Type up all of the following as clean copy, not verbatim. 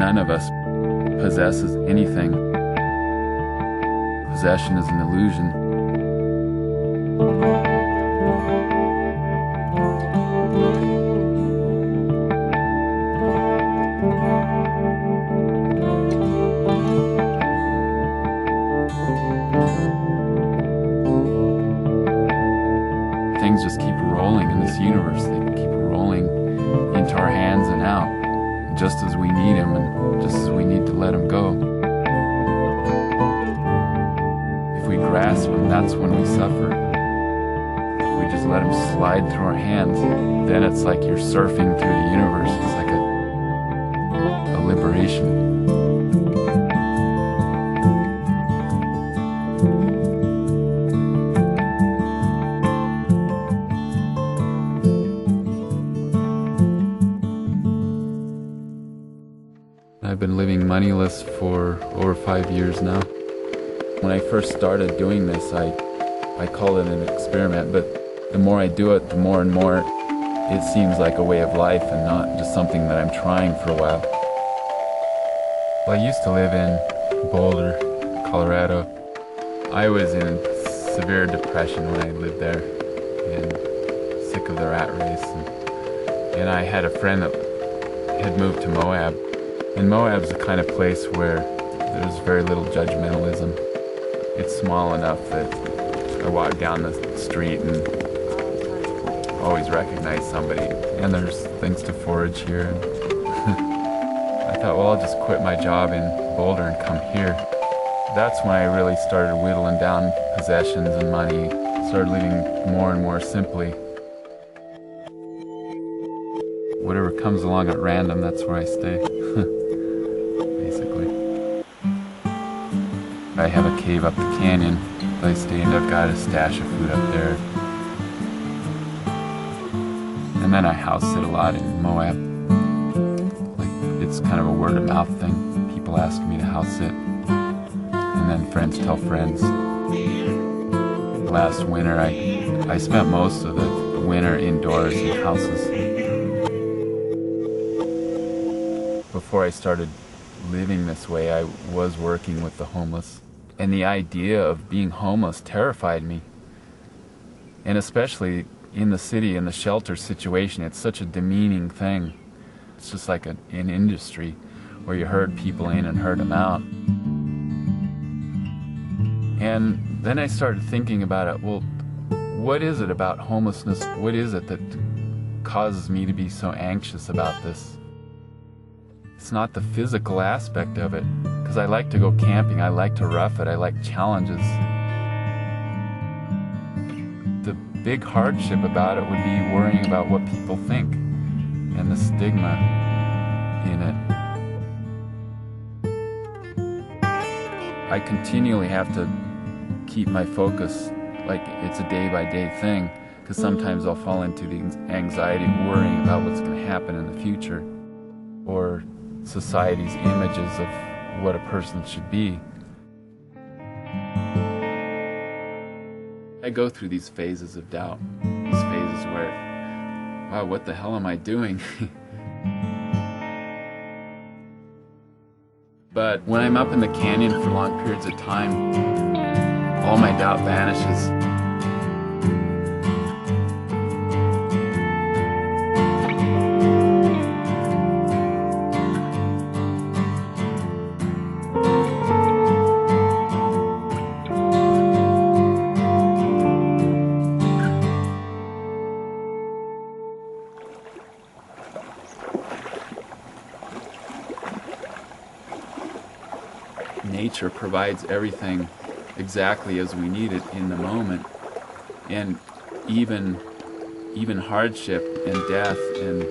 None of us possesses anything. Possession is an illusion. Things just keep rolling in this universe. They keep rolling into our hands and out, just as we need them and just as we need to let them go. If we grasp them, that's when we suffer. If we just let them slide through our hands, then it's like you're surfing through the universe. It's like a liberation. I've been living moneyless for over 5 years now. When I first started doing this, I called it an experiment, but the more I do it, the more and more it seems like a way of life and not just something that I'm trying for a while. Well, I used to live in Boulder, Colorado. I was in severe depression when I lived there and sick of the rat race. And I had a friend that had moved to Moab. And Moab's the kind of place where there's very little judgmentalism. It's small enough that I walk down the street and always recognize somebody. And there's things to forage here. And I thought, well, I'll just quit my job in Boulder and come here. That's when I really started whittling down possessions and money, started living more and more simply. Whatever comes along at random, that's where I stay. Basically. I have a cave up the canyon that I stay in. I've got a stash of food up there. And then I house sit a lot in Moab. Like, it's kind of a word of mouth thing. People ask me to house sit. And then friends tell friends. Last winter I spent most of the winter indoors in houses. Before I started living this way, I was working with the homeless. And the idea of being homeless terrified me. And especially in the city, in the shelter situation, it's such a demeaning thing. It's just like an industry where you herd people in and herd them out. And then I started thinking about it. Well, what is it about homelessness? What is it that causes me to be so anxious about this? It's not the physical aspect of it, because I like to go camping, I like to rough it, I like challenges. The big hardship about it would be worrying about what people think and the stigma in it. I continually have to keep my focus like it's a day-by-day thing, because sometimes I'll fall into the anxiety of worrying about what's going to happen in the future, or society's images of what a person should be. I go through these phases of doubt, these phases where, wow, what the hell am I doing? But when I'm up in the canyon for long periods of time, all my doubt vanishes. Nature provides everything exactly as we need it in the moment, and even hardship and death and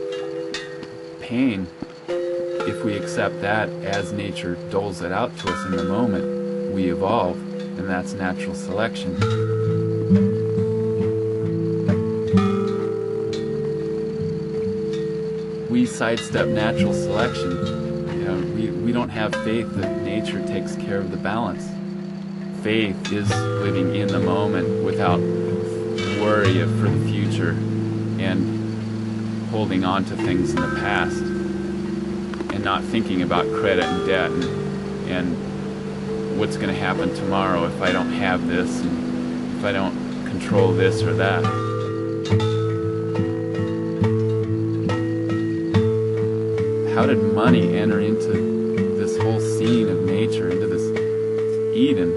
pain, if we accept that as nature doles it out to us in the moment, we evolve, and that's natural selection. We sidestep natural selection. We don't have faith that nature takes care of the balance. Faith is living in the moment without worry for the future and holding on to things in the past. And and not thinking about credit and debt and what's going to happen tomorrow if I don't have this and if I don't control this or that. How did money enter into this whole scene of nature, into this Eden?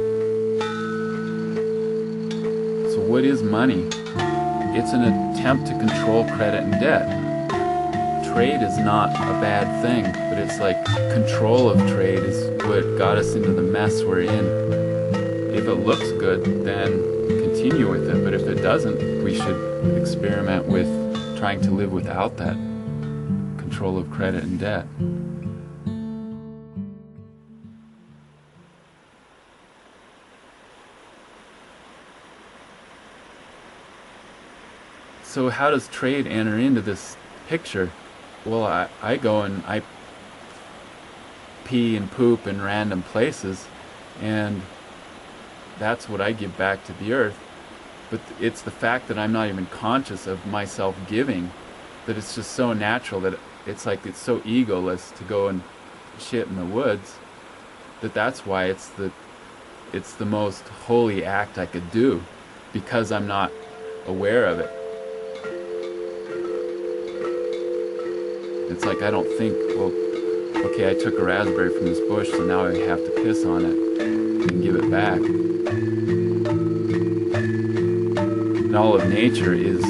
So what is money? It's an attempt to control credit and debt. Trade is not a bad thing, but it's like control of trade is what got us into the mess we're in. If it looks good, then continue with it, but if it doesn't, we should experiment with trying to live without that control of credit and debt. So how does trade enter into this picture? Well, I go and I pee and poop in random places, and that's what I give back to the earth. But it's the fact that I'm not even conscious of myself giving, that it's just so natural, that it's like it's so egoless to go and shit in the woods, that's why it's the most holy act I could do, because I'm not aware of it. It's like I don't think, well, okay, I took a raspberry from this bush, so now I have to piss on it and give it back. And all of nature is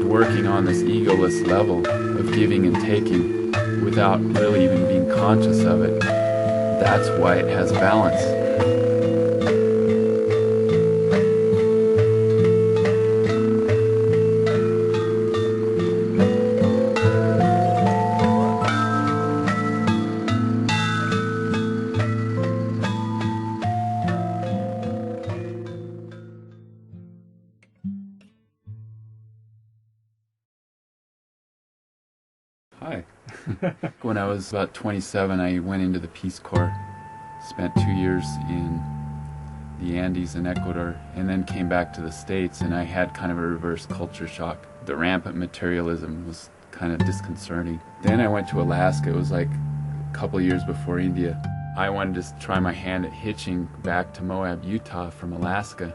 working on this egoless level of giving and taking without really even being conscious of it. That's why it has balance. Hi. When I was about 27, I went into the Peace Corps, spent 2 years in the Andes in Ecuador, and then came back to the States, and I had kind of a reverse culture shock. The rampant materialism was kind of disconcerting. Then I went to Alaska. It was like a couple years before India. I wanted to try my hand at hitching back to Moab, Utah from Alaska,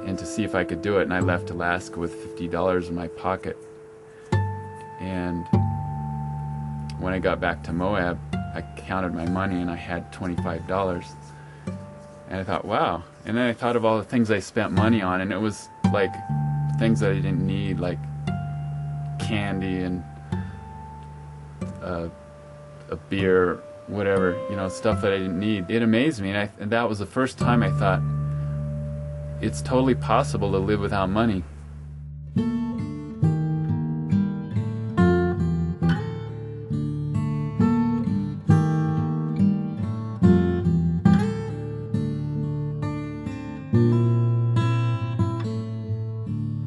and to see if I could do it, and I left Alaska with $50 in my pocket. And when I got back to Moab, I counted my money and I had $25. And I thought, wow. And then I thought of all the things I spent money on, and it was like things that I didn't need, like candy and a beer, whatever, you know, stuff that I didn't need. It amazed me, and that was the first time I thought, it's totally possible to live without money.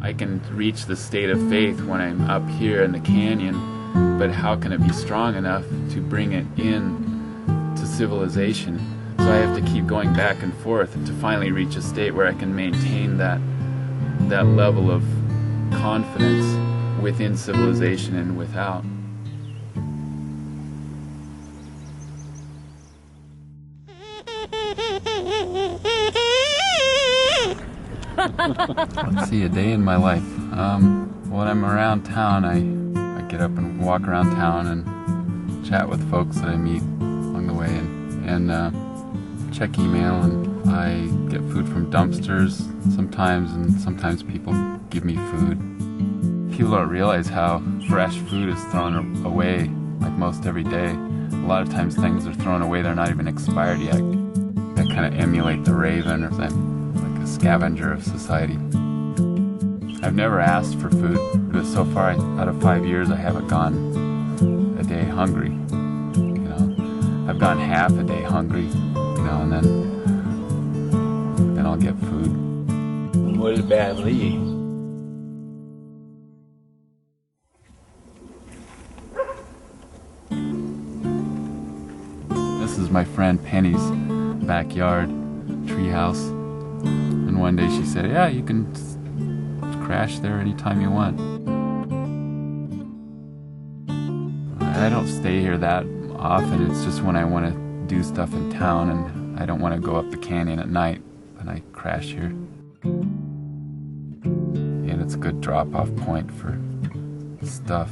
I can reach the state of faith when I'm up here in the canyon, but how can it be strong enough to bring it in to civilization? So I have to keep going back and forth to finally reach a state where I can maintain that level of confidence within civilization and without. Let's see, a day in my life. When I'm around town, I get up and walk around town and chat with folks that I meet along the way, and check email, and I get food from dumpsters sometimes, and sometimes people give me food. People don't realize how fresh food is thrown away, like most every day. A lot of times things are thrown away, they're not even expired yet. I kind of emulate the raven, or I'm like a scavenger of society. I've never asked for food, but so far out of 5 years I haven't gone a day hungry. You know, I've gone half a day hungry, you know, and then I'll get food. What is badly? This is my friend Penny's backyard treehouse, and one day she said, "Yeah, you can crash there anytime you want." I I don't stay here that often. It's just when I want to do stuff in town and I don't want to go up the canyon at night, then I crash here. And it's a good drop-off point for stuff.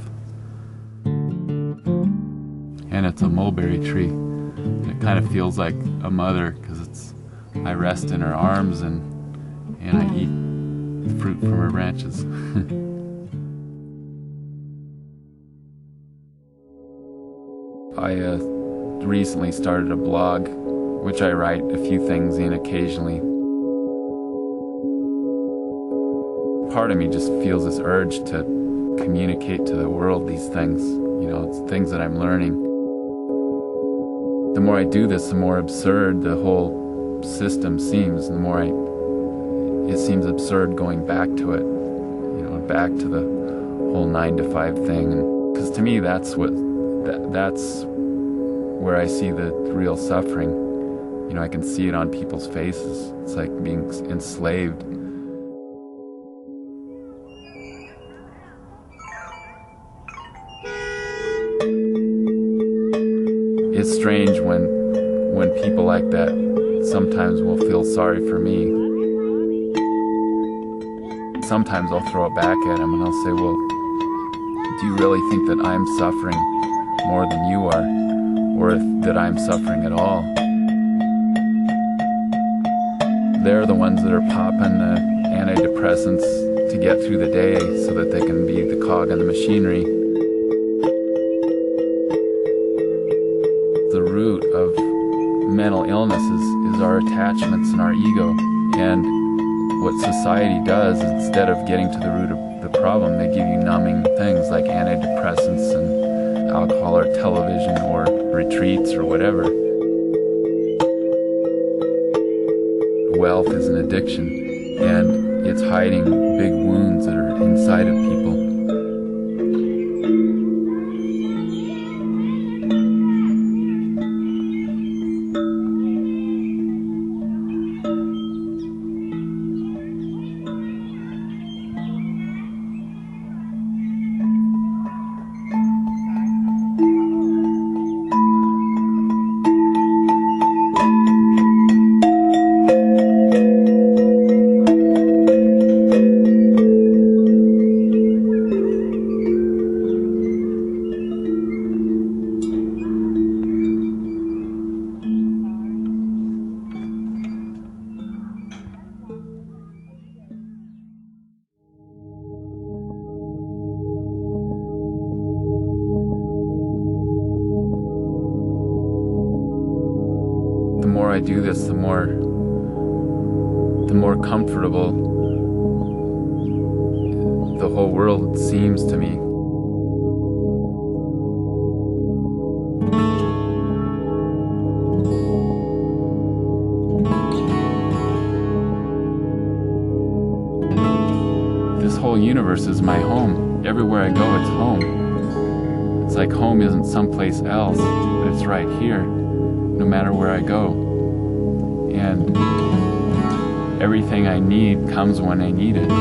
And it's a mulberry tree. And it kind of feels like a mother because I rest in her arms and I eat fruit from her branches. I recently started a blog, which I write a few things in occasionally. Part of me just feels this urge to communicate to the world these things. You know, it's things that I'm learning. The more I do this, the more absurd the whole system seems, and the more it seems absurd going back to it, you know, back to the whole 9-to-5 thing. Because to me, that's where I see the real suffering. You know, I can see it on people's faces. It's like being enslaved. It's strange when people like that sometimes will feel sorry for me. Sometimes I'll throw it back at them and I'll say, well, do you really think that I'm suffering more than you are? Or that I'm suffering at all? They're the ones that are popping the antidepressants to get through the day so that they can be the cog in the machinery. The root of mental illness is our attachments and our ego. And what society does, instead of getting to the root of the problem, they give you numbing things like antidepressants and alcohol or television or retreats or whatever. Wealth is an addiction, and it's hiding big wounds that are inside of people. The more I do this, the more comfortable the whole world seems to me. This whole universe is my home. Everywhere I go, it's home. It's like home isn't someplace else, but it's right here, no matter where I go. And everything I need comes when I need it.